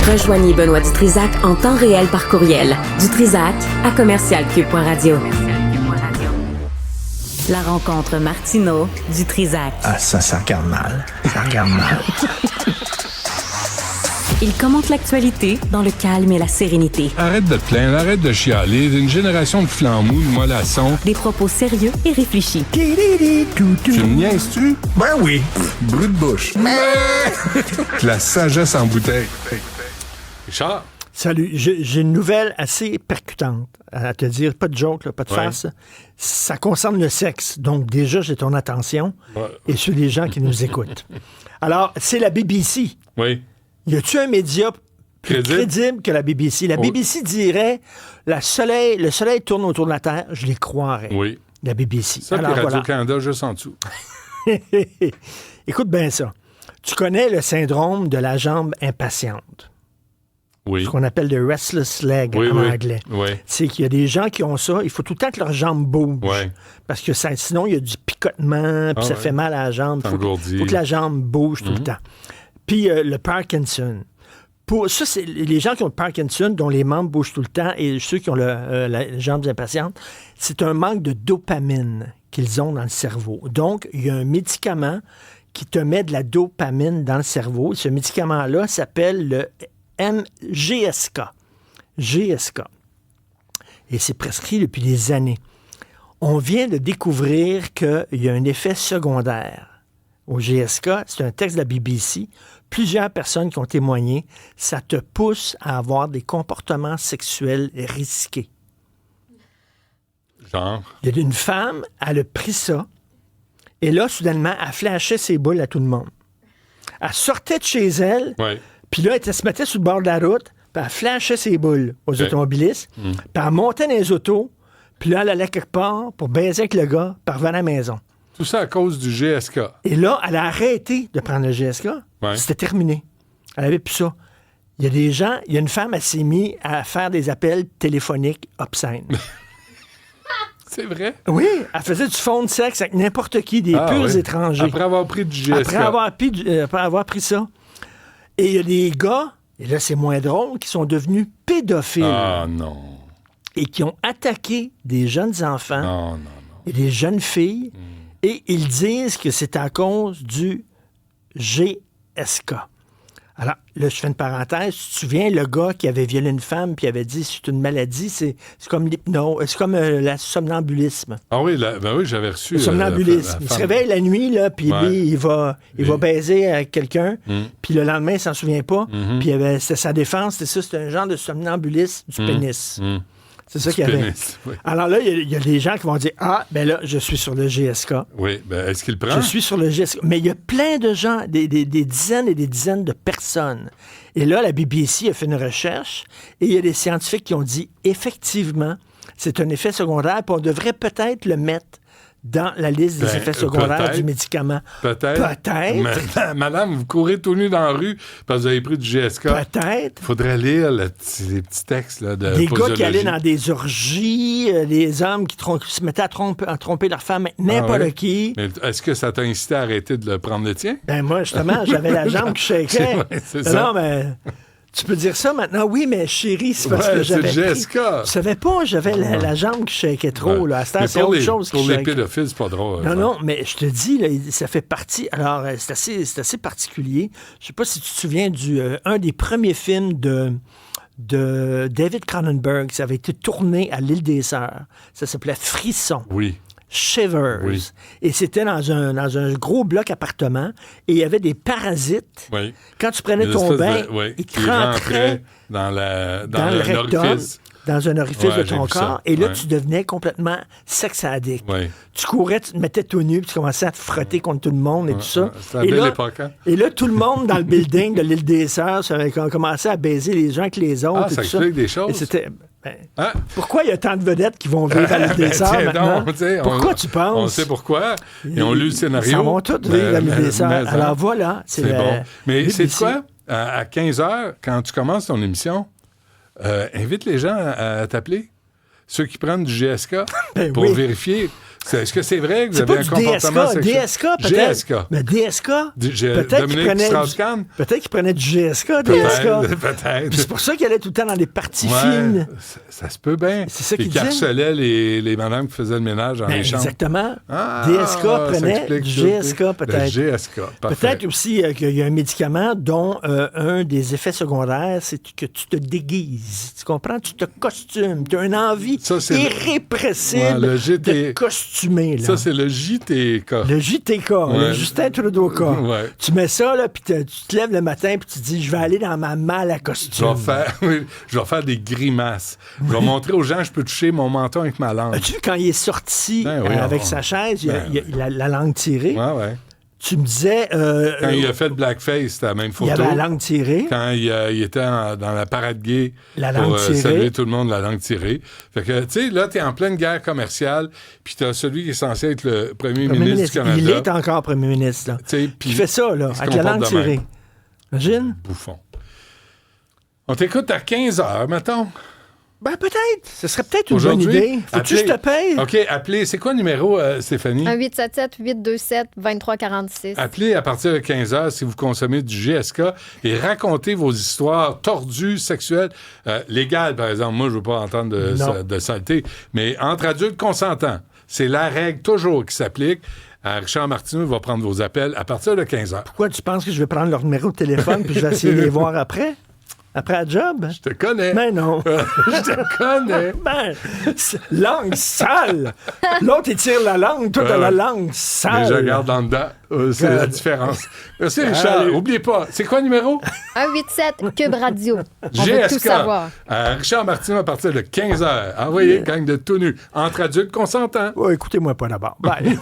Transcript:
Rejoignez Benoît Dutrisac en temps réel par courriel. Dutrisac@commercialcube.radio. La rencontre Martineau-Dutrisac. Ah, ça regarde mal. Ça regarde mal. Il commente l'actualité dans le calme et la sérénité. Arrête de te plaindre, arrête de chialer. Une génération de flambous, de mollassons. Des propos sérieux et réfléchis. Tu me niaises-tu? Ben oui. Brut de bouche. La sagesse en bouteille. Richard? Salut, j'ai une nouvelle assez percutante à te dire. Pas de joke, là, pas de farce. Ça concerne le sexe. Donc, déjà, j'ai ton attention et sur les gens qui nous écoutent. Alors, c'est la BBC. Oui. Y a-tu un média plus crédible que la BBC? La BBC dirait le soleil tourne autour de la Terre. Je les croirais. Oui. La BBC. Ça, puis Radio-Canada, juste en dessous. Écoute bien ça. Tu connais le syndrome de la jambe impatiente? Oui. Ce qu'on appelle le restless leg en anglais. Oui. C'est qu'il y a des gens qui ont ça. Il faut tout le temps que leurs jambes bougent. Oui. Parce que sinon, il y a du picotement, puis ça fait mal à la jambe. Il faut que la jambe bouge tout le temps. Puis le Parkinson. Pour ça, c'est les gens qui ont le Parkinson, dont les membres bougent tout le temps, et ceux qui ont les jambes impatientes, c'est un manque de dopamine qu'ils ont dans le cerveau. Donc, il y a un médicament qui te met de la dopamine dans le cerveau. Ce médicament-là s'appelle le GSK. GSK. Et c'est prescrit depuis des années. On vient de découvrir qu'il y a un effet secondaire au GSK. C'est un texte de la BBC. Plusieurs personnes qui ont témoigné. Ça te pousse à avoir des comportements sexuels risqués. Genre? Il y a une femme, elle a pris ça. Et là, soudainement, elle flashait ses boules à tout le monde. Elle sortait de chez elle. Oui. Puis là, elle se mettait sur le bord de la route, puis elle flashait ses boules aux automobilistes, puis elle montait dans les autos, puis là, elle allait quelque part pour baiser avec le gars, puis elle revenait à la maison. Tout ça à cause du GSK. Et là, elle a arrêté de prendre le GSK. Ouais. C'était terminé. Elle avait plus ça. Il y a des gens, il y a une femme, elle s'est mise à faire des appels téléphoniques obscènes. C'est vrai? Oui, elle faisait du phone sexe avec n'importe qui, des purs étrangers. Après avoir pris du GSK. Après avoir pris ça. Et il y a des gars, et là c'est moins drôle, qui sont devenus pédophiles. Ah non. Et qui ont attaqué des jeunes enfants Non. et des jeunes filles. Et ils disent que c'est à cause du GSK. Alors, là, je fais une parenthèse. Tu te souviens, le gars qui avait violé une femme puis avait dit c'est une maladie, c'est comme l'hypnose, c'est comme le somnambulisme. Ah oui, j'avais reçu. Le somnambulisme. Il se réveille la nuit, là, puis lui, il va baiser avec quelqu'un, puis le lendemain, il s'en souvient pas. Puis c'était sa défense, c'était un genre de somnambulisme du pénis. C'est ça qu'il y avait. Pénis, oui. Alors là, il y a des gens qui vont dire ben là, je suis sur le GSK. Oui, ben est-ce qu'il prend? Je suis sur le GSK. Mais il y a plein de gens, des dizaines et des dizaines de personnes. Et là, la BBC a fait une recherche et il y a des scientifiques qui ont dit effectivement, c'est un effet secondaire, puis on devrait peut-être le mettre dans la liste des effets secondaires du médicament. Peut-être. Madame, vous courez tout nu dans la rue parce que vous avez pris du GSK. Peut-être. Il faudrait lire les petits textes là, de des posologie. Gars qui allaient dans des orgies, des hommes qui se mettaient à tromper leur femme, n'importe qui. Mais est-ce que ça t'a incité à arrêter de le prendre le tien? Ben moi, justement, j'avais la jambe qui shakeait. C'est ça. Non, mais... Tu peux dire ça maintenant? Oui, mais chérie, c'est parce que j'avais... C'est le GSK. Je savais pas, j'avais la jambe qui shakeait trop. Là. C'est autre chose qui Pour les shake. pédophiles, c'est pas drôle. Non, mais je te dis, là, ça fait partie... Alors, c'est assez particulier. Je sais pas si tu te souviens un des premiers films de David Cronenberg. Ça avait été tourné à l'Île des Sœurs. Ça s'appelait Frisson. Oui. Shivers. Oui. Et c'était dans un gros bloc appartement et il y avait des parasites. Oui. Quand tu prenais ton bain, ils te rentraient dans l'orifice. Dans un orifice de ton corps. Et là, Ouais. tu devenais complètement sex addict. Oui. Tu courais, tu te mettais tout nu, puis tu commençais à te frotter contre tout le monde et tout ça. C'était une belle époque, hein? Et là, tout le monde dans le building de l'Île des Sœurs commençait à baiser les uns avec les autres. Ah, et ça tout explique des choses. Et c'était... Pourquoi il y a tant de vedettes qui vont vivre à l'île des Sœurs maintenant? Pourquoi tu penses? On sait pourquoi. Ils ont lu le scénario. Ils vont tous vivre à l'île des Sœurs. Alors voilà. C'est bon. Mais c'est quoi? À 15h, quand tu commences ton émission, invite les gens à t'appeler. Ceux qui prennent du GSK pour vérifier. Est-ce que c'est vrai que vous C'est avez pas un du comportement sexuel? DSK, peut-être. GSK. Mais DSK, Dominique Strauss-Kahn? peut-être qu'il prenait du GSK, DSK. Peut-être. Puis c'est pour ça qu'il allait tout le temps dans les parties Ouais, fines. ça se peut bien. C'est ça qu'il qu'il disait. harcelait les madames qui faisaient le ménage dans les chambres. Exactement. Ah, DSK ça prenait explique du tout. GSK, peut-être. Le GSK, parfait. Peut-être aussi qu'il y a un médicament dont un des effets secondaires, c'est que tu te déguises. Tu comprends? Tu te costumes. Tu as une envie irrépressible de costumer. Là. Ça, c'est le JTK. Le JTK, le Justin Trudeau-K. Ouais. Tu mets ça, là, puis tu te lèves le matin, puis tu te dis, je vais aller dans ma malle à costume. Je vais faire des grimaces. Je vais montrer aux gens que je peux toucher mon menton avec ma langue. As-tu vu quand il est sorti avec sa chaise, il a la langue tirée? Ouais. Tu me disais... quand il a fait le blackface, c'était la même photo. Il avait la langue tirée. Quand il était dans la parade gay pour saluer tout le monde, la langue tirée. Fait que, tu sais, là, t'es en pleine guerre commerciale, puis t'as celui qui est censé être le premier ministre du Canada. Il est encore premier ministre, là. Il fait ça, là, avec la langue tirée. Imagine? Bouffon. On t'écoute à 15h, mettons. Ben, peut-être. Ce serait peut-être une bonne idée. Faut-tu que je te paye? OK, appelez. C'est quoi le numéro, Stéphanie? 1-877-827-2346. Appelez à partir de 15h si vous consommez du GSK et racontez vos histoires tordues, sexuelles, légales, par exemple. Moi, je ne veux pas entendre de saleté, mais entre adultes consentants. C'est la règle toujours qui s'applique. Richard Martineau va prendre vos appels à partir de 15h. Pourquoi tu penses que je vais prendre leur numéro de téléphone puis je vais essayer de les voir après? Après la job? Je te connais. Ben non. Je te connais. Ben, langue sale. L'autre, il tire la langue. Toi, t'as la langue sale. Mais je regarde en dedans. C'est la différence. Merci, Richard. N'oubliez pas. C'est quoi le numéro? 187 Cube Radio. On GSK. veut tout savoir. Richard Martineau à partir de 15h. Envoyez gang de tout nu. Entre adultes consentants. Oh, écoutez-moi pas d'abord. Bye.